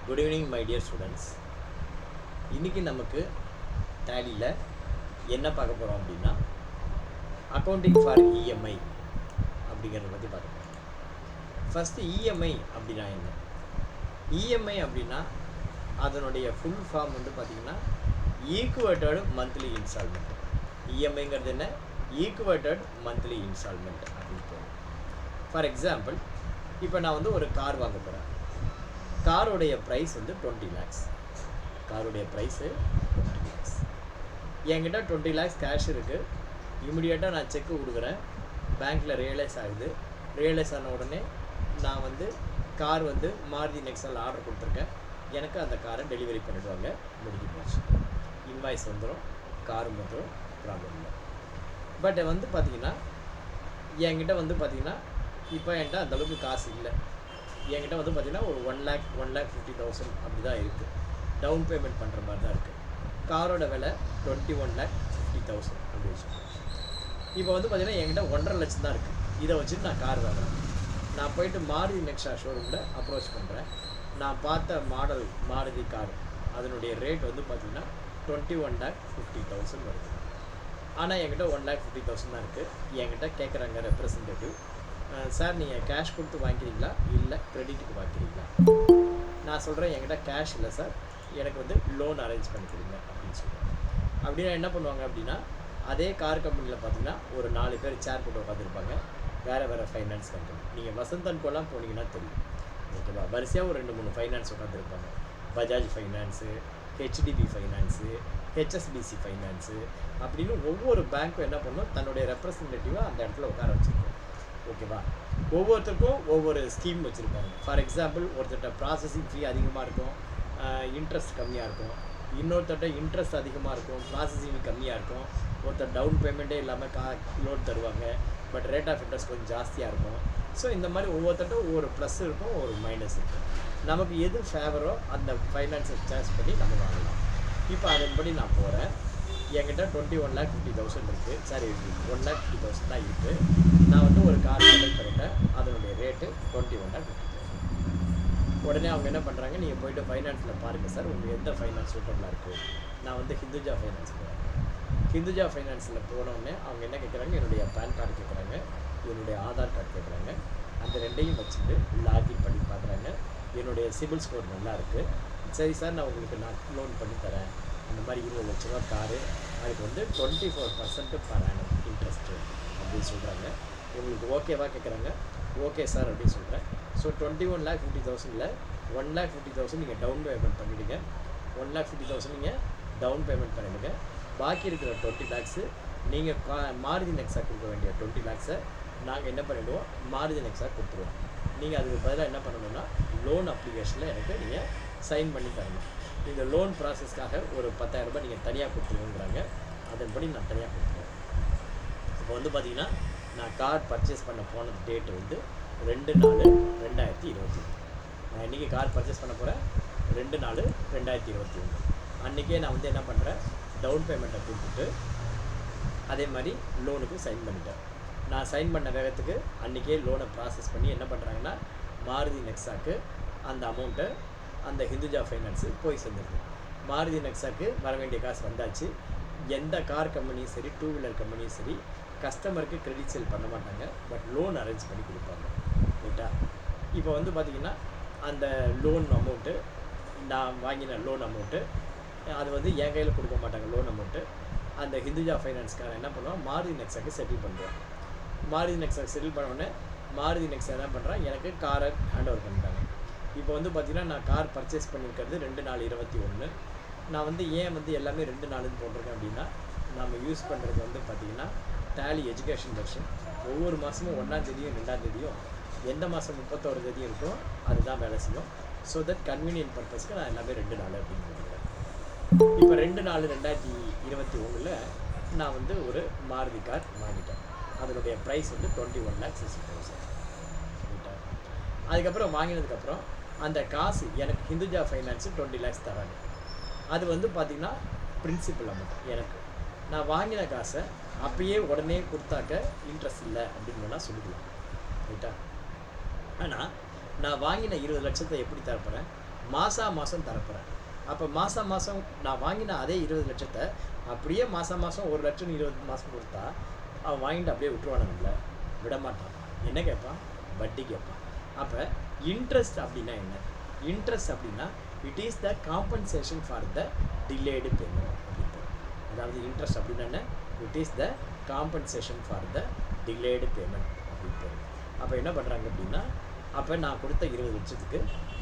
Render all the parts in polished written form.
Good evening my dear students. இன்னைக்கு நமக்கு டேலியில் என்ன பார்க்க போகிறோம் அப்படின்னா அக்கௌண்டிங் ஃபார் இஎம்ஐ அப்படிங்கிறத பற்றி பார்க்க போகிறோம். ஃபஸ்ட்டு இஎம்ஐ அப்படின்னா என்ன? இஎம்ஐ அப்படின்னா அதனுடைய ஃபுல் ஃபார்ம் வந்து பார்த்திங்கன்னா ஈக்குவேட்டட் மந்த்லி இன்ஸ்டால்மெண்ட். இஎம்ஐங்கிறது என்ன? ஈக்குவேட்டட் மந்த்லி இன்ஸ்டால்மெண்ட் அப்படின்னு போகும். ஃபார் எக்ஸாம்பிள், இப்போ நான் வந்து ஒரு கார் வாங்க போகிறேன். காரோடைய ப்ரைஸ் வந்து 20 lakhs. காரோடைய price 20 lakhs. என்கிட்ட 20 lakhs கேஷ் இருக்குது. இமிடியேட்டாக நான் செக்கு கொடுக்குறேன். பேங்க்கில் ரியலைஸ் ஆகுது. ரியலைஸ் ஆன உடனே நான் வந்து கார் வந்து மாருதி நெக்ஸால் ஆர்டர் கொடுத்துருக்கேன். எனக்கு அந்த காரை டெலிவரி பண்ணிவிடுவாங்க. முடிஞ்சு போச்சு. இன்வாய்ஸ் வந்துடும், காரும் வந்துடும், ப்ராப்ளம் இல்லை. பட் வந்து பார்த்திங்கன்னா என்கிட்ட வந்து பார்த்திங்கன்னா இப்போ என்கிட்ட அந்தளவுக்கு காசு இல்லை. என்கிட்ட வந்து பார்த்திங்கன்னா ஒரு 1,50,000 அப்படி தான் இருக்குது. டவுன் பேமெண்ட் பண்ணுற மாதிரி தான் இருக்குது. காரோட விலை 21,50,000 அப்படி வச்சுக்கோங்க. இப்போ வந்து பார்த்திங்கன்னா என்கிட்ட 1.5 லட்சம் தான் இருக்குது. இதை வச்சுட்டு நான் கார் வாங்குறேன். நான் போயிட்டு மாருதி நெக்ஸா ஷோரூமில் அப்ரோச் பண்ணுறேன். நான் பார்த்த மாடல் மாருதி கார் அதனுடைய ரேட் வந்து பார்த்திங்கன்னா 21,50,000 வருது. ஆனால் என்கிட்ட 1,50,000 தான் இருக்குது. என்கிட்ட கேட்குறாங்க ரெப்ரசன்டேட்டிவ், சார் நீங்கள் கேஷ் கொடுத்து வாங்கிக்கிறீங்களா இல்லை க்ரெடிட்டுக்கு வாங்கிக்கிறீங்களா? நான் சொல்கிறேன் என்கிட்ட கேஷ் இல்லை சார், எனக்கு வந்து லோன் அரேஞ்ச் பண்ணி கொடுங்க அப்படின்னு சொல்கிறேன். அப்படின்னா என்ன பண்ணுவாங்க அப்படின்னா, அதே கார் கம்பெனியில் பார்த்தீங்கன்னா ஒரு 4 பேர் சேர் போட்டு உட்காந்துருப்பாங்க. வேறு ஃபைனான்ஸ் கம்பெனி. நீங்கள் வசந்த் கோலாம் போனீங்கன்னா தெரியும், ஓகேவா? வரிசையாக ஒரு 2-3 ஃபைனான்ஸ் உட்காந்துருப்பாங்க. Bajaj finance, HDB finance, HSBC finance அப்படின்னு ஒவ்வொரு பேங்க்கும் என்ன பண்ணணும், தன்னுடைய ரெப்ரசன்டேட்டிவாக அந்த இடத்துல உட்கார வச்சுருக்கோம், ஓகேவா? ஒவ்வொருத்தருக்கும் ஒவ்வொரு ஸ்கீம் வச்சுருப்பாங்க. ஃபார் எக்ஸாம்பிள், ஒருத்தர்கிட்ட ப்ராசஸிங் ஃபீ அதிகமாக இருக்கும், இன்ட்ரெஸ்ட் கம்மியாக இருக்கும். இன்னொருத்தர்கிட்ட இன்ட்ரெஸ்ட் அதிகமாக இருக்கும், ப்ராசஸிங் கம்மியாக இருக்கும். ஒருத்தர் டவுன் பேமெண்ட்டே இல்லாமல் லோன் தருவாங்க, பட் ரேட் ஆஃப் இன்ட்ரெஸ்ட் கொஞ்சம் ஜாஸ்தியாக இருக்கும். ஸோ இந்த மாதிரி ஒவ்வொருத்தர்கிட்ட ஒவ்வொரு ப்ளஸ் இருக்கும், ஒரு மைனஸ் இருக்கும். நமக்கு எது ஃபேவரோ அந்த ஃபைனான்ஸை சார்ஜ் பண்ணி நம்ம வாங்கலாம். இப்போ அதன்படி நான் போகிறேன். என்கிட்ட 21,50,000 இருக்குது. சரி, 1,50,000 தான் இருக்குது. நான் வந்து ஒரு கார் செலக்ட் பண்ணிட்டேன். அதனுடைய ரேட்டு 21,50,000. உடனே அவங்க என்ன பண்ணுறாங்க, நீங்கள் போய்ட்டு ஃபைனான்ஸில் பாருங்கள் சார், உங்களுக்கு எந்த ஃபைனான்ஸ் சூட்டபுளாக இருக்குது. நான் வந்து ஹிந்துஜா ஃபைனான்ஸ் போகிறேன். ஹிந்துஜா ஃபைனான்ஸில் போனோடனே அவங்க என்ன கேட்குறாங்க, என்னுடைய பேன் கார்டு கேட்குறாங்க, என்னுடைய ஆதார் கார்டு கேட்குறாங்க. அந்த ரெண்டையும் வச்சுட்டு லாகின் பண்ணி பார்க்குறாங்க. என்னுடைய சிபில் ஸ்கோர் நல்லா இருக்குது. சரி சார், நான் உங்களுக்கு லோன் பண்ணி தரேன். அந்த மாதிரி 20 லட்ச ரூபா காரு, அதுக்கு வந்து 24% பர் ஆனம் இன்ட்ரெஸ்ட்டு அப்படின்னு சொல்கிறாங்க. உங்களுக்கு ஓகேவா கேட்குறாங்க. ஓகே சார் அப்படின்னு சொல்கிறேன். ஸோ 21,50,000ல் 1,50,000 நீங்கள் டவுன் பேமெண்ட் பண்ணிவிடுங்க. 1,50,000 நீங்கள் டவுன் பேமெண்ட் பண்ணிவிடுங்க. பாக்கி இருக்கிற 20 lakhs நீங்கள் மாருதி நெக்ஸா கொடுக்க வேண்டிய 20 lakhs நாங்கள் என்ன பண்ணிவிடுவோம், மாருதி நெக்ஸா கொடுத்துருவோம். நீங்கள் அதுக்கு பதிலாக என்ன பண்ணணும்னா, லோன் அப்ளிகேஷனில் எனக்கு நீங்கள் சைன் பண்ணி தரணும். இந்த லோன் ப்ராசஸ்க்காக ஒரு 10,000 ரூபாய் நீங்கள் தனியாக கொடுத்துருங்கிறாங்க. அதன்படி நான் தனியாக கொடுத்துருவேன். இப்போ வந்து பார்த்திங்கன்னா நான் கார் பர்ச்சேஸ் பண்ண போன டேட்டு வந்து 2/4/2021. நான் இன்றைக்கி கார் பர்ச்சேஸ் பண்ண போகிறேன் 2/4/2021. அன்றைக்கே நான் வந்து என்ன பண்ணுறேன், டவுன் பேமெண்ட்டை கொடுத்துட்டு அதே மாதிரி லோனுக்கு சைன் பண்ணிட்டேன். நான் சைன் பண்ண வேகத்துக்கு அன்றைக்கே லோனை ப்ராசஸ் பண்ணி என்ன பண்ணுறாங்கன்னா, மாருதி நெக்ஸாக்கு அந்த அமௌண்ட்டை அந்த ஹிந்துஜா ஃபைனான்ஸு போய் சேர்ந்துருக்கு. மாருதி நெக்ஸாக்கு வர வேண்டிய காசு வந்தாச்சு. எந்த கார் கம்பெனியும் சரி, 2 வீலர் கம்பெனியும் சரி, கஸ்டமருக்கு கிரெடிட் சேல் பண்ண மாட்டாங்க, பட் லோன் அரேஞ்ச் பண்ணி கொடுப்பாங்க, ரைட்டா? இப்போ வந்து பார்த்திங்கன்னா அந்த லோன் அமௌண்ட்டு, நான் வாங்கின லோன் அமௌண்ட்டு அது வந்து என் கையில் கொடுக்க மாட்டாங்க. லோன் அமௌண்ட்டு அந்த ஹிந்துஜா ஃபைனான்ஸ்கார என்ன பண்ணுவோம், மாருதி நெக்ஸாக்கு செட்டில் பண்ணுறோம். மாருதி நெக்ஸாக்கு செட்டில் பண்ணோடனே மாருதி நெக்ஸா என்ன பண்ணுறான், எனக்கு காரை ஹேண்ட் ஓவர் பண்ணிட்டாங்க. இப்போ வந்து பார்த்திங்கன்னா நான் கார் பர்ச்சேஸ் பண்ணியிருக்கிறது 2/4/21. நான் வந்து ஏன் வந்து எல்லாமே 2/4 போட்டிருக்கேன் அப்படின்னா, நம்ம யூஸ் பண்ணுறது வந்து பார்த்திங்கன்னா டேலி எஜுகேஷன் வெர்ஷன். ஒவ்வொரு மாதமும் 1ஆம் தேதியும் 2ஆம் தேதியும் எந்த மாதம் 31 தேதியும் இருக்கோ அதுதான் வேலை செய்யும். ஸோ தட் கன்வீனியன்ட் பர்பஸ்க்கு நான் எல்லாமே 2/4 அப்படின்னு சொல்லிக்கிறேன். இப்போ 2/4/2021 நான் வந்து ஒரு மாருதி கார் வாங்கிட்டேன். அதனுடைய ப்ரைஸ் வந்து 21,60,000. அதுக்கப்புறம் வாங்கினதுக்கப்புறம் அந்த காசு எனக்கு ஹிந்துஜா ஃபைனான்ஸு 20 lakhs தராங்க. அது வந்து பார்த்திங்கன்னா பிரின்சிபல் அமௌண்ட். எனக்கு நான் வாங்கின காசை அப்பயே உடனே கொடுத்தாக்க இன்ட்ரெஸ்ட் இல்லை அப்படின்னு வேணால் சொல்லிக்கலாம், ரைட்டா? ஆனால் நான் வாங்கின 20 லட்சத்தை எப்படி தரப்போகிறேன், மாதம் தரப்போகிறேன். அப்போ மாதம் நான் வாங்கின அதே 20 லட்சத்தை அப்படியே மாதம் 1 லட்சம் 20 மாதம் கொடுத்தா அவன் வாங்கிட்டு அப்படியே விட்டுருவானுங்கள, விடமாட்டான். என்ன கேட்பான், வட்டி கேட்பான். அப்போ இன்ட்ரெஸ்ட் அப்படின்னா என்ன, இன்ட்ரெஸ்ட் அப்படின்னா it is the compensation for the delayed payment அப்படின்ட்டு. அதாவது இன்ட்ரெஸ்ட் அப்படின்னா என்ன, it is the compensation for the delayed payment அப்படின்ட்டு. அப்போ என்ன பண்ணுறாங்க அப்படின்னா, அப்போ நான் கொடுத்த 20 லட்சத்துக்கு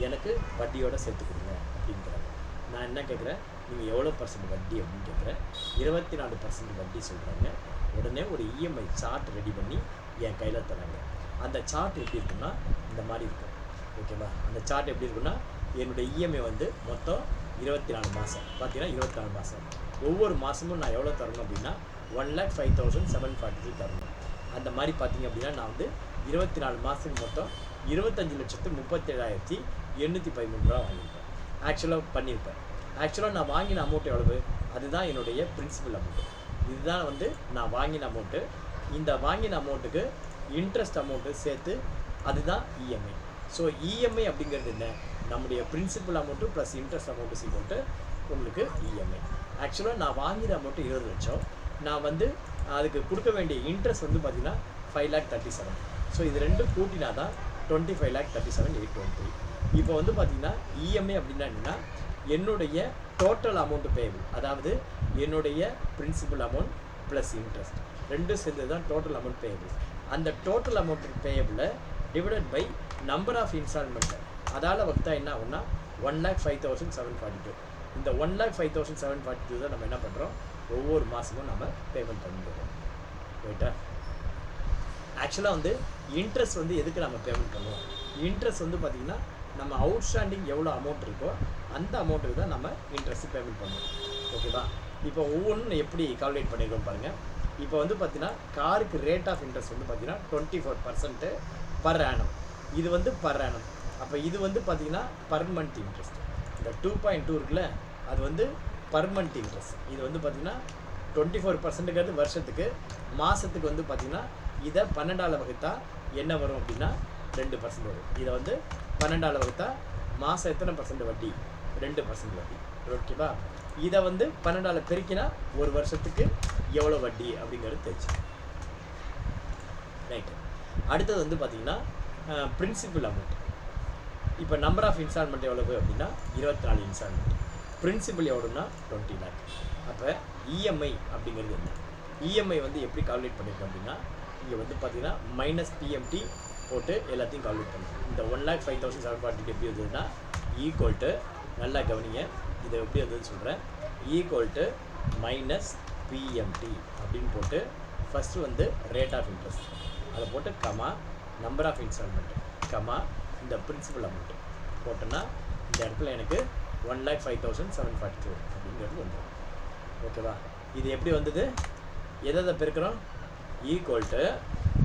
எனக்கு வட்டியோடு சேர்த்து கொடுங்க அப்படின்றாங்க. நான் என்ன கேட்குறேன், நீங்கள் எவ்வளோ % வட்டி அப்படின்னு கேட்குறேன். 24% வட்டி சொல்கிறாங்க. உடனே ஒரு இஎம்ஐ சார்ட் ரெடி பண்ணி என் கையில் தராங்க. அந்த சார்ட் எப்படி இருக்குன்னா இந்த மாதிரி இருக்கும். ஓகேவா, அந்த சார்ட் எப்படி இருக்குன்னா, என்னுடைய இஎம்ஐ வந்து மொத்தம் 24 மாதம். பார்த்தீங்கன்னா 24 மாதம். ஒவ்வொரு மாதமும் நான் எவ்வளோ தரணும் அப்படின்னா 1,05,742 தரணும். அந்த மாதிரி பார்த்தீங்க அப்படின்னா நான் வந்து 24 மாதத்துக்கு மொத்தம் 25,37,813 ரூபா வாங்கியிருப்பேன். ஆக்சுவலாக நான் வாங்கின அமௌண்ட் எவ்வளவு, அதுதான் என்னுடைய பிரின்சிபல் அமௌண்ட்டு. இதுதான் வந்து நான் வாங்கின அமௌண்ட்டு. இந்த வாங்கின அமௌண்ட்டுக்கு இன்ட்ரெஸ்ட் அமௌண்ட்டு சேர்த்து அதுதான் இஎம்ஐ. ஸோ இஎம்ஐ அப்படிங்கிறது என்ன, நம்முடைய principal amount plus interest amount சீக்கிரம் உங்களுக்கு இஎம்ஐ. ஆக்சுவலாக நான் வாங்கின அமௌண்ட்டு 20 லட்சம். நான் வந்து அதுக்கு கொடுக்க வேண்டிய இன்ட்ரெஸ்ட் வந்து பார்த்திங்கன்னா 5,37,000. ஸோ இது ரெண்டும் கூட்டினா தான் 25,37,823. இப்போ வந்து பார்த்திங்கன்னா இஎம்ஐ அப்படின்னா என்னென்னா, என்னுடைய டோட்டல் அமௌண்ட்டு பேபிள், அதாவது என்னுடைய பிரின்சிபல் அமௌண்ட் ப்ளஸ் இன்ட்ரெஸ்ட் ரெண்டும் சேர்ந்து தான் டோட்டல் அமௌண்ட் பேபிள். அந்த டோட்டல் அமௌண்ட் பேபிளை divided by number of installment, அதால் வகுத்தா என்ன ஆகும்னா 1,05,742. இந்த 1,05,742 தான் நம்ம என்ன பண்ணுறோம், ஒவ்வொரு மாதமும் நம்ம பேமெண்ட் பண்ணிடுறோம். ரைட்டா. ஆக்சுவலாக வந்து இன்ட்ரெஸ்ட் வந்து எதுக்கு நம்ம பேமெண்ட் பண்ணுவோம், இன்ட்ரெஸ்ட் வந்து பார்த்திங்கன்னா நம்ம அவுட்ஸ்டாண்டிங் எவ்வளோ அமௌண்ட் இருக்கோ அந்த அமௌண்ட்டுக்கு தான் நம்ம இன்ட்ரெஸ்ட் பேமெண்ட் பண்ணுவோம். ஓகேவா. இப்போ ஒவ்வொன்றும் எப்படி கால்குலேட் பண்ணியிருக்கோம் பாருங்கள். இப்போ வந்து பார்த்திங்கன்னா காருக்கு ரேட் ஆஃப் இன்ட்ரெஸ்ட் வந்து பார்த்திங்கன்னா 24% பர் ஆனம். இது வந்து பர் ஆனம். அப்போ இது வந்து பார்த்திங்கன்னா பர் மந்த் இன்ட்ரெஸ்ட். இந்த 2.2 இருக்குல்ல, அது வந்து பர் மந்த் இன்ட்ரெஸ்ட். இது வந்து பார்த்திங்கன்னா 24%ங்கிறது வருஷத்துக்கு. மாதத்துக்கு வந்து பார்த்திங்கன்னா இதை 12ஆல் வகுத்தா என்ன வரும் அப்படின்னா 2% வரும். இதை வந்து 12ஆல் வகுத்தா மாதம் எத்தனை % வட்டி, 2% வட்டி. ஓகேவா. இதை வந்து 12ஆல் பெருக்கினா ஒரு வருஷத்துக்கு எவ்வளோ வட்டி அப்படிங்கிறது தெரிஞ்சு. ரைட்டு. அடுத்தது வந்து பார்த்திங்கன்னா பிரின்சிபல் அமௌண்ட். இப்போ நம்பர் ஆஃப் இன்ஸ்டால்மெண்ட் எவ்வளவு அப்படின்னா 24 இன்ஸ்டால்மெண்ட். பிரின்சிபல் எவ்வளோன்னா 20 lakh. அப்போ இஎம்ஐ அப்படிங்கிறது என்ன, இஎம்ஐ வந்து எப்படி கால்குலேட் பண்ணியிருக்கோம் அப்படின்னா, இங்கே வந்து பார்த்திங்கன்னா மைனஸ் பிஎம்டி போட்டு எல்லாத்தையும் கால்குலேட் பண்ணுறோம். இந்த 1,05,742 எப்படி வந்ததுன்னா ஈக்குவல் டு, நல்லா கவனிங்க, இதை எப்படி வந்ததுன்னு சொல்கிறேன், ஈக்குவல் டு மைனஸ் பிஎம்டி அப்படின்னு போட்டு ஃபஸ்ட்டு வந்து ரேட் ஆஃப் இன்ட்ரெஸ்ட் அதை போட்டு comma number of instalment comma இந்த பிரின்சிபல் அமௌண்ட்டு போட்டோன்னா இந்த இடத்துல எனக்கு 1,05,742 அப்படிங்கிறது வந்துடும். ஓகேவா. இது எப்படி வந்தது, எதை பெருக்கிறோம், ஈக்குவல் டு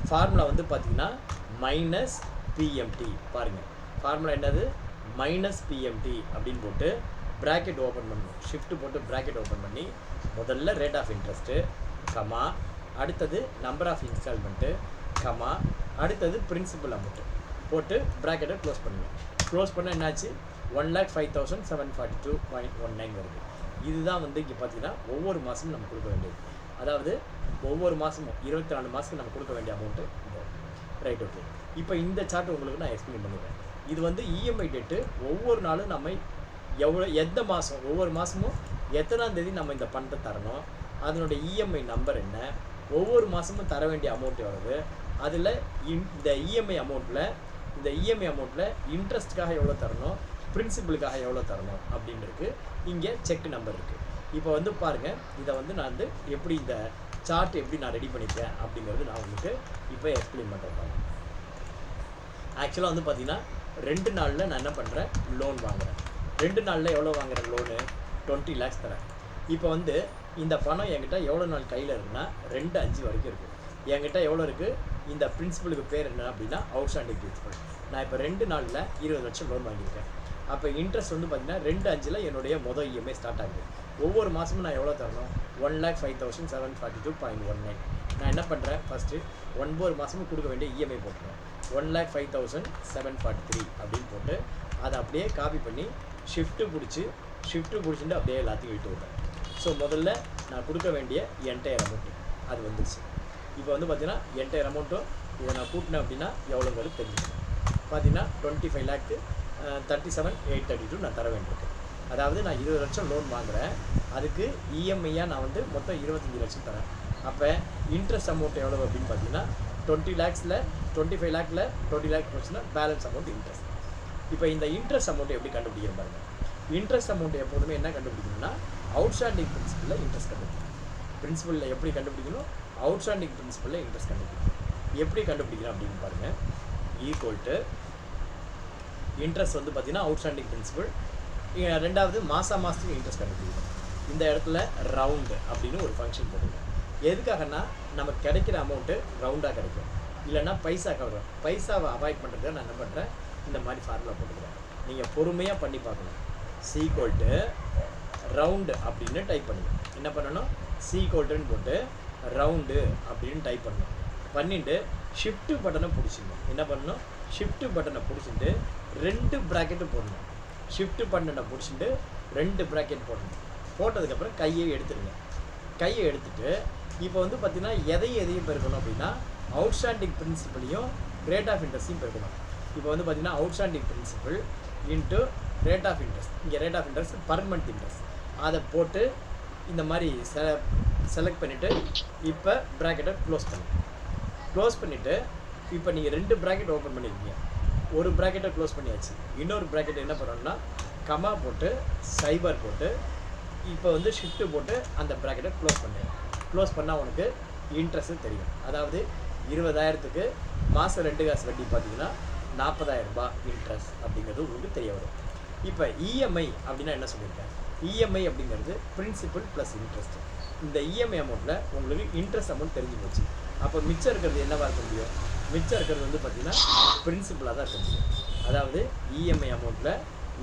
ஃபார்முலா வந்து பார்த்திங்கன்னா மைனஸ் பிஎம்டி. பாருங்கள் ஃபார்முலா என்னது, மைனஸ் பிஎம்டி அப்படின்னு போட்டு ப்ராக்கெட் ஓப்பன் பண்ணணும். ஷிஃப்ட் போட்டு ப்ராக்கெட் ஓப்பன் பண்ணி முதல்ல ரேட் ஆஃப் இன்ட்ரெஸ்ட்டு கமா, அடுத்தது நம்பர் ஆஃப் இன்ஸ்டால்மெண்ட்டு கமா, அடுத்தது பிரின்சிபல் அமௌண்ட்டு போட்டு ப்ராக்கெட்டை க்ளோஸ் பண்ணுங்கள். க்ளோஸ் பண்ணால் என்னாச்சு, 1,05,742.19 வருது. இதுதான் வந்து இங்கே பார்த்தீங்கன்னா ஒவ்வொரு மாதமும் நம்ம கொடுக்க வேண்டியது. அதாவது ஒவ்வொரு மாதமும் 24 மாதத்துக்கு நம்ம கொடுக்க வேண்டிய அமௌண்ட்டு இந்த. ரைட். ஓகே. இப்போ இந்த சார்ட் உங்களுக்கு நான் எக்ஸ்பிளைன் பண்ணுவேன். இது வந்து இஎம்ஐ டேட்டு ஒவ்வொரு நாளும் நம்ம எந்த மாதம், ஒவ்வொரு மாதமும் எத்தனாம் தேதி நம்ம இந்த பணத்தை தரணும், அதனுடைய இஎம்ஐ நம்பர் என்ன, ஒவ்வொரு மாதமும் தர வேண்டிய அமௌண்ட் எவ்வளவு, அதில் இந்த இஎம்ஐ அமௌண்ட்டில் இன்ட்ரெஸ்ட்டுக்காக எவ்வளோ தரணும், பிரின்சிபலுக்காக எவ்வளோ தரணும் அப்படின்னு இருக்குது. இங்கே செக் நம்பர் இருக்குது. இப்போ வந்து பாருங்கள், இதை வந்து நான் வந்து எப்படி இந்த சார்ட் எப்படி நான் ரெடி பண்ணியிருக்கேன் அப்படிங்கிறது நான் உங்களுக்கு இப்போ எக்ஸ்பிளைன் பண்ணுறேன். ஆக்சுவலாக வந்து பார்த்திங்கன்னா 2 நாளில் நான் என்ன பண்ணுறேன், லோன் வாங்குகிறேன். 2 நாளில் எவ்வளோ வாங்குகிறேன் லோனு, 20 lakhs தரேன். இப்போ வந்து இந்த பணம் என்கிட்ட எவ்வளோ நாள் கையில் இருக்குன்னா 2/5 வரைக்கும் இருக்குது. என்கிட்ட எவ்வளோ இருக்குது, இந்த பிரின்சிபலுக்கு பேர் என்ன அப்படின்னா அவுட்ஸ்டாண்டிங் பிரின்சிபல். நான் இப்போ 2 நாளில் 20 லட்சம் லோன் வாங்கியிருக்கேன். அப்போ இன்ட்ரெஸ்ட் வந்து பார்த்திங்கன்னா 2/5 என்னுடைய மொதல் இஎம்ஐ ஸ்டார்ட் ஆகுது. ஒவ்வொரு மாதமும் நான் எவ்வளோ தரணும், 1,05,742.19. நான் என்ன பண்ணுறேன், ஃபஸ்ட்டு 9 மாதமும் கொடுக்க வேண்டிய இஎம்ஐ போட்டுருவேன். 1,05,743 அப்படின்னு போட்டு அதை அப்படியே காப்பி பண்ணி ஷிஃப்ட்டு பிடிச்சிட்டு அப்படியே எல்லாத்தையும் இட்டு விட்டேன். ஸோ முதல்ல நான் கொடுக்க வேண்டிய என்டையர் அமௌண்ட்டு அது வந்துடுச்சு. இப்போ வந்து பார்த்தீங்கன்னா என்டையர் அமௌண்ட்டும் இதை நான் கூட்டினேன் அப்படின்னா எவ்வளோங்கிறது தெரிஞ்சுக்கணும். பார்த்தீங்கன்னா 25,37,832 நான் தர வேண்டியிருக்கு. அதாவது நான் 20 லட்சம் லோன் வாங்குகிறேன், அதுக்கு இஎம்ஐயாக நான் வந்து மொத்தம் 25 லட்சம் தரேன். அப்போ இன்ட்ரெஸ்ட் அமௌண்ட் எவ்வளோ அப்படின்னு பார்த்தீங்கன்னா 20 லேக்ஸில் 25 லேக்கில் 20 லேக் போச்சுன்னா பேலன்ஸ் அமௌண்ட் இன்ட்ரெஸ்ட். இப்போ இந்த இன்ட்ரெஸ்ட் அமௌண்ட் எப்படி கண்டுபிடிக்கிற பாருங்க. இன்ட்ரெஸ்ட் அமௌண்ட் எப்போதுமே என்ன கண்டுபிடிக்கணும்னா அவுட்ஸ்டாண்டிங் பிரின்சிபலில் இன்ட்ரெஸ்ட் கண்டுபிடிக்கணும். பிரின்சிபலில் எப்படி கண்டுபிடிக்கணும்? அவுட்ஸ்டாண்டிங் பிரின்சிபலில் இன்ட்ரெஸ்ட் கண்டுபிடிக்கணும். எப்படி கண்டுபிடிக்கணும் அப்படின்னு பாருங்கள். ஈக்குவல் டு இன்ட்ரெஸ்ட் வந்து பார்த்தீங்கன்னா அவுட்ஸ்டாண்டிங் பிரின்சிபல், ரெண்டாவது மாதத்துக்கு இன்ட்ரெஸ்ட் கண்டுபிடிக்கணும். இந்த இடத்துல ரவுண்டு அப்படின்னு ஒரு ஃபங்க்ஷன் போட்டுருக்கோம். எதுக்காகனா நமக்கு கிடைக்கிற அமௌண்ட்டு ரவுண்டாக கிடைக்கும், இல்லைன்னா பைசாக்காக வரும். பைசாவை அவாய்ட் பண்ணுறதுக்கு நான் என்ன பண்ணுறேன், இந்த மாதிரி ஃபார்முலா போட்டுக்கிறேன். நீங்கள் பொறுமையாக பண்ணி பார்க்கணும். ஈக்குவல் டு ரவுண்டு அப்படின்னு டைப் பண்ணுங்கள். என்ன பண்ணணும்? ஈக்குவல்ட்டுன்னு போட்டு ரவுண்டு அப்படின்னு டைப் பண்ணணும். பண்ணிட்டு ஷிஃப்ட்டு பட்டனை பிடிச்சிடணும். என்ன பண்ணணும்? ஷிஃப்ட்டு பட்டனை பிடிச்சிட்டு 2 ப்ராக்கெட்டு போடணும். ஷிஃப்ட்டு பட்டனை பிடிச்சிட்டு 2 ப்ராக்கெட் போடணும். போட்டதுக்கப்புறம் கையை எடுத்துடுங்க. கையை எடுத்துகிட்டு இப்போ வந்து பார்த்தீங்கன்னா எதையும் பெருக்கணும் அப்படின்னா அவுட்ஸ்டாண்டிங் பிரின்சிபலையும் ரேட் ஆஃப் இன்ட்ரெஸ்ட்டையும் பெருக்கணும். இப்போ வந்து பார்த்தீங்கன்னா outstanding principal into rate of interest, இங்கே rate of interest per month interest, அதை போட்டு இந்த மாதிரி செலக்ட் பண்ணிவிட்டு இப்போ ப்ராக்கெட்டை க்ளோஸ் பண்ணிவிட்டு இப்போ நீங்கள் 2 ப்ராக்கெட் ஓப்பன் பண்ணியிருக்கீங்க. ஒரு ப்ராக்கெட்டை க்ளோஸ் பண்ணியாச்சு. இன்னொரு ப்ராக்கெட் என்ன பண்ணணும்னா கமா போட்டு சைபர் போட்டு இப்போ வந்து ஷிஃப்ட்டு போட்டு அந்த ப்ராக்கெட்டை க்ளோஸ் பண்ணால் உனக்கு இன்ட்ரெஸ்ட்டு தெரியும். அதாவது 20,000க்கு மாதம் 2 காசு வட்டி பார்த்தீங்கன்னா 40,000 ரூபாய் இன்ட்ரெஸ்ட் அப்படிங்கிறது உங்களுக்கு தெரிய வரும். இப்போ இஎம்ஐ அப்படின்னா என்ன சொல்லியிருக்கேன்? இஎம்ஐ அப்படிங்கிறது பிரின்சிபல் ப்ளஸ் இன்ட்ரெஸ்ட். இந்த இஎம்ஐ அமௌண்ட்டில் உங்களுக்கு இன்ட்ரெஸ்ட் அமௌண்ட் தெரிஞ்சு போச்சு. அப்போ மிச்சம் இருக்கிறது என்னவாக இருக்க முடியும்? மிச்சம் இருக்கிறது வந்து பார்த்திங்கன்னா பிரின்சிபலாக தான் இருக்க முடியும். அதாவது இஎம்ஐ அமௌண்ட்டில்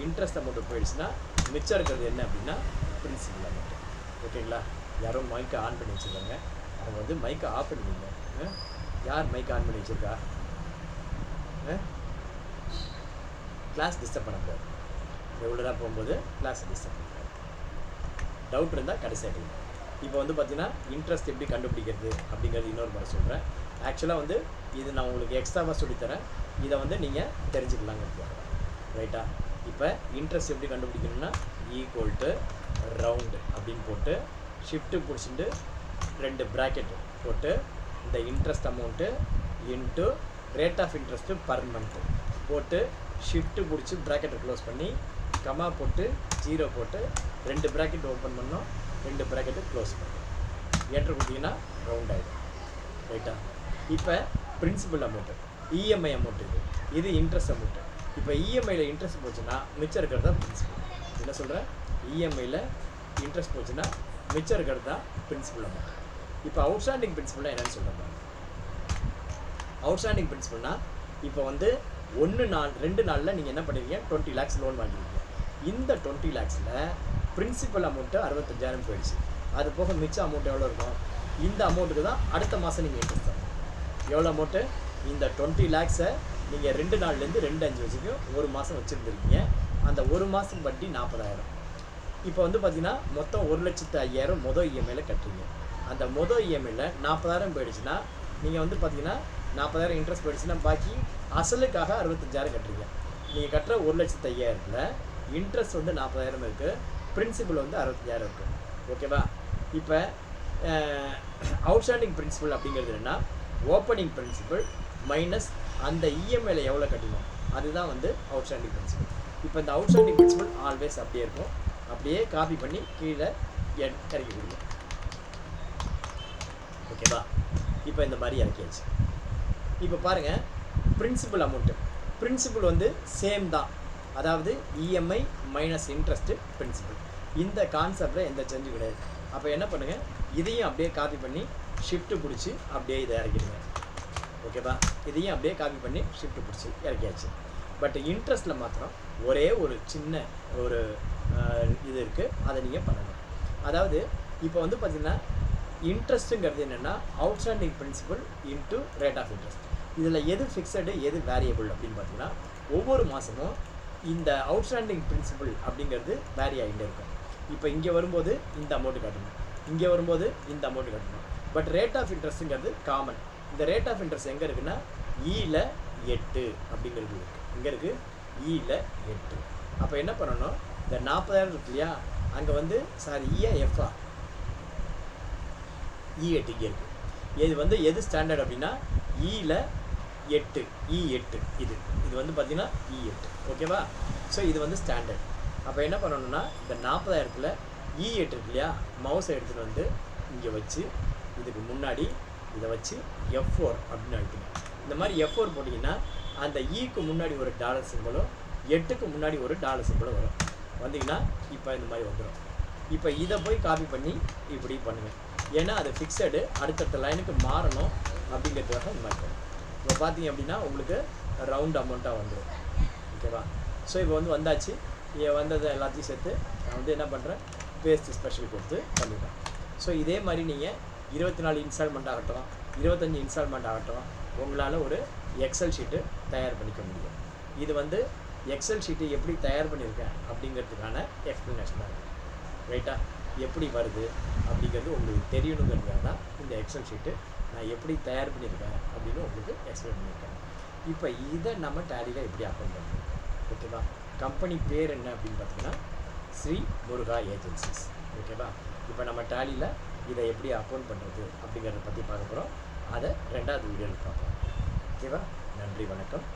இன்ட்ரெஸ்ட் அமௌண்ட்டு போயிடுச்சுன்னா மிச்சம் இருக்கிறது என்ன அப்படின்னா பிரின்சிபல் அமௌண்ட்டு. ஓகேங்களா? யாரும் மைக்கை ஆன் பண்ணி வச்சுருக்காங்க, அவங்க வந்து மைக்கை ஆஃப் பண்ணிடுங்க. யார் மைக்கை ஆன் பண்ணி வச்சுருக்கா? கிளாஸ் டிஸ்டர்ப் பண்ணக்கூடாது. ரெகுலராக போகும்போது கிளாஸ் டிஸ்டர்ப் பண்ணக்கூடாது. டவுட் இருந்தால் கடைசியாக கேளுங்க. இப்போ வந்து பார்த்தீங்கன்னா இன்ட்ரெஸ்ட் எப்படி கண்டுபிடிக்கிறது அப்படிங்கிறது இன்னொரு முறை சொல்கிறேன். ஆக்சுவலாக வந்து இது நான் உங்களுக்கு எக்ஸ்ட்ராவாக சொல்லித்தரேன், இதை வந்து நீங்கள் தெரிஞ்சுக்கலாங்க. ரைட்டா? இப்போ இன்ட்ரெஸ்ட் எப்படி கண்டுபிடிக்கணும்னா ஈக்குவல் டு ரவுண்டு அப்படின்னு போட்டு ஷிஃப்ட்டு பிடிச்சிட்டு 2 ப்ராக்கெட் போட்டு இந்த interest amount into rate of interest per month போட்டு ஷிஃப்ட்டு பிடிச்சி ப்ராக்கெட்டை க்ளோஸ் பண்ணி கமா போட்டு 0 போட்டு 2 ப்ராக்கெட் ஓப்பன் பண்ணோம், 2 ப்ராக்கெட்டு க்ளோஸ் பண்ணோம். என்ட்ரு கொடுத்தீங்கன்னா ரவுண்ட் ஆகிடும். ரைட்டா? இப்போ பிரின்சிபல் அமௌண்ட்டு, இஎம்ஐ அமௌண்ட் இது இன்ட்ரெஸ்ட் அமௌண்ட்டு. இப்போ இஎம்ஐயில் இன்ட்ரெஸ்ட் போச்சுன்னா மிச்சம் இருக்கிறது தான் பிரின்சிபல். என்ன சொல்கிறேன்? இஎம்ஐயில் இன்ட்ரெஸ்ட் போச்சுன்னா மிச்சம் இருக்கிறது தான் பிரின்சிபல் அமௌண்ட். இப்போ அவுட்ஸ்டாண்டிங் பிரின்சிபல்னால் என்னென்னு சொல்கிறேன். அவுட்ஸ்டாண்டிங் பிரின்சிபல்னால் இப்போ வந்து 2 நாளில் நீங்கள் என்ன பண்ணுவீங்க? 20 லேக்ஸ் லோன் வாங்கிருக்கீங்க. இந்த 20 லேக்ஸில் பிரின்சிபல் அமௌண்ட்டு 65,000 போயிடுச்சு. அது போக மிச்ச அமௌண்ட் எவ்வளோ இருக்கும்? இந்த அமௌண்ட்டுக்கு தான் அடுத்த மாதம் நீங்கள் இன்ட்ரெஸ்ட் தரணும். எவ்வளோ அமௌண்ட்டு? இந்த 20 லேக்ஸை நீங்கள் 2 நாள்லேருந்து 2-5 வச்சுக்கும் ஒரு மாதம் வச்சுருந்துருக்கீங்க. அந்த ஒரு மாதத்துக்கு வட்டி 40,000. இப்போ வந்து பார்த்தீங்கன்னா மொத்தம் 1,05,000 மொதல் இஎம்ஐயில் கட்டுறீங்க. அந்த மொதல் இஎம்ஐயில் 40,000 போயிடுச்சுன்னா நீங்கள் வந்து பார்த்தீங்கன்னா 40,000 இன்ட்ரெஸ்ட் போயிடுச்சுன்னா பாக்கி அசலுக்காக 65,000 கட்டுறீங்க. நீங்கள் கட்டுற 1,05,000ல் இன்ட்ரெஸ்ட் வந்து 40,000 இருக்குது, பிரின்சிபல் வந்து 65,000 இருக்குது. ஓகேவா? இப்போ அவுட்ஸ்டாண்டிங் பிரின்சிபல் அப்படிங்கிறது என்னென்னா ஓப்பனிங் பிரின்சிபல் மைனஸ் அந்த இஎம்ஐயில் எவ்வளோ கட்டணும், அதுதான் வந்து அவுட்ஸ்டாண்டிங் பிரின்சிபல். இப்போ இந்த அவுட்ஸ்டாண்டிங் பிரின்சிபல் ஆல்வேஸ் அப்படியே இருக்கும். அப்படியே காப்பி பண்ணி கீழே இறக்கி கொடுங்க. ஓகேவா? இப்போ இந்த மாதிரி இறக்கியாச்சு. இப்போ பாருங்கள், பிரின்சிபல் அமௌண்ட்டு பிரின்சிபல் வந்து சேம் தான். அதாவது இஎம்ஐ மைனஸ் இன்ட்ரெஸ்ட்டு பிரின்சிபல். இந்த கான்செப்டில் எந்த சேஞ்சும் கிடையாது. அப்போ என்ன பண்ணுங்கள், இதையும் அப்படியே காப்பி பண்ணி ஷிஃப்ட்டு பிடிச்சி அப்படியே இதை இறக்கிடுங்க. ஓகேவா? இதையும் அப்படியே காப்பி பண்ணி ஷிஃப்ட்டு பிடிச்சி இறக்கியாச்சு. பட் இன்ட்ரெஸ்ட்டில் மாத்திரம் ஒரே ஒரு சின்ன ஒரு இது இருக்குது, அதை நீங்கள் பண்ணணும். அதாவது இப்போ வந்து பார்த்திங்கன்னா இன்ட்ரெஸ்ட்டுங்கிறது என்னென்னா outstanding principal into rate of interest. இதில் எது ஃபிக்ஸடு எது வேரியபிள் அப்படின்னு பார்த்தீங்கன்னா ஒவ்வொரு மாதமும் இந்த அவுட்ஸ்டாண்டிங் பிரின்சிபல் அப்படிங்கிறது வேரி ஆகிட்டே இருக்கும். இப்போ இங்கே வரும்போது இந்த அமௌண்ட்டு கட்டணும், இங்கே வரும்போது இந்த அமௌண்ட்டு கட்டணும். பட் ரேட் ஆஃப் இன்ட்ரெஸ்ட்டுங்கிறது காமன். இந்த ரேட் ஆஃப் இன்ட்ரெஸ்ட் எங்கே இருக்குன்னா ஈயில் 8 அப்படிங்கிறது இருக்குது. இங்கே இருக்குது ஈயில் 8. அப்போ என்ன பண்ணணும், இந்த 40,000 இருக்கு இல்லையா, அங்கே வந்து ஈயா எஃப்ஆ E8 இங்கே இருக்குது. இது வந்து எது ஸ்டாண்டர்ட் அப்படின்னா ஈயில் 8 E8 இது வந்து பார்த்தீங்கன்னா E8 ஓகேவா. ஸோ இது வந்து ஸ்டாண்டர்ட். அப்போ என்ன பண்ணணும்னா இந்த 40,000 E8 இருக்கு இல்லையா, மவுஸை எடுத்துகிட்டு வந்து இங்கே வச்சு இதுக்கு முன்னாடி இதை வச்சு F4 அப்படின்னு அழுத்துங்க. இந்த மாதிரி F4 போட்டிங்கன்னா அந்த ஈக்கு முன்னாடி ஒரு டாலர் சிம்பிளும் 8க்கு முன்னாடி ஒரு டாலர் சிம்பிளும் வரும். வந்தீங்கன்னா இப்போ இந்த மாதிரி வந்துடும். இப்போ இதை போய் காப்பி பண்ணி இப்படி பண்ணுங்கள். ஏன்னா அது ஃபிக்ஸடு, அடுத்தடுத்த லைனுக்கு மாறணும் அப்படிங்கிறதுக்காக இந்த மாதிரி பண்ணும். இப்போ பார்த்தீங்க அப்படின்னா உங்களுக்கு ரவுண்ட் அமௌண்ட்டாக வந்துடும். ஓகேவா. ஸோ இப்போ வந்து வந்தாச்சு. வந்ததை எல்லாத்தையும் சேர்த்து நான் வந்து என்ன பண்ணுறேன், பேஸ்ட் ஸ்பெஷல் கொடுத்து பண்ணிட்டேன். ஸோ இதே மாதிரி நீங்கள் 24 இன்ஸ்டால்மெண்ட் ஆகட்டும், 25 இன்ஸ்டால்மெண்ட் ஆகட்டும், உங்களால் ஒரு எக்ஸல் ஷீட்டு தயார் பண்ணிக்க முடியும். இது வந்து எக்ஸல் ஷீட்டு எப்படி தயார் பண்ணியிருக்கேன் அப்படிங்கிறதுக்கான எக்ஸ்ப்ளனேஷனாக இருக்குது. ரைட்டா. எப்படி வருது அப்படிங்கிறது உங்களுக்கு தெரியணுங்கிறதுக்காக தான் இந்த எக்ஸல் ஷீட்டு நான் எப்படி தயார் பண்ணியிருக்கேன் அப்படின்னு உங்களுக்கு எக்ஸ்பிளைன் பண்ணியிருக்கேன். இப்போ இதை நம்ம டேலியில் எப்படி அக்கௌண்ட் பண்ணுறோம். ஓகேவா. கம்பெனி பேர் என்ன அப்படின்னு பார்த்தீங்கன்னா ஸ்ரீ முருகா ஏஜென்சிஸ். ஓகேவா. இப்போ நம்ம டேலியில் இதை எப்படி அக்கௌண்ட் பண்ணுறது அப்படிங்கிறத பற்றி பார்க்க போகிறோம். அதை 2வது வீடியோவில் பார்ப்போம். ஓகேவா. நன்றி, வணக்கம்.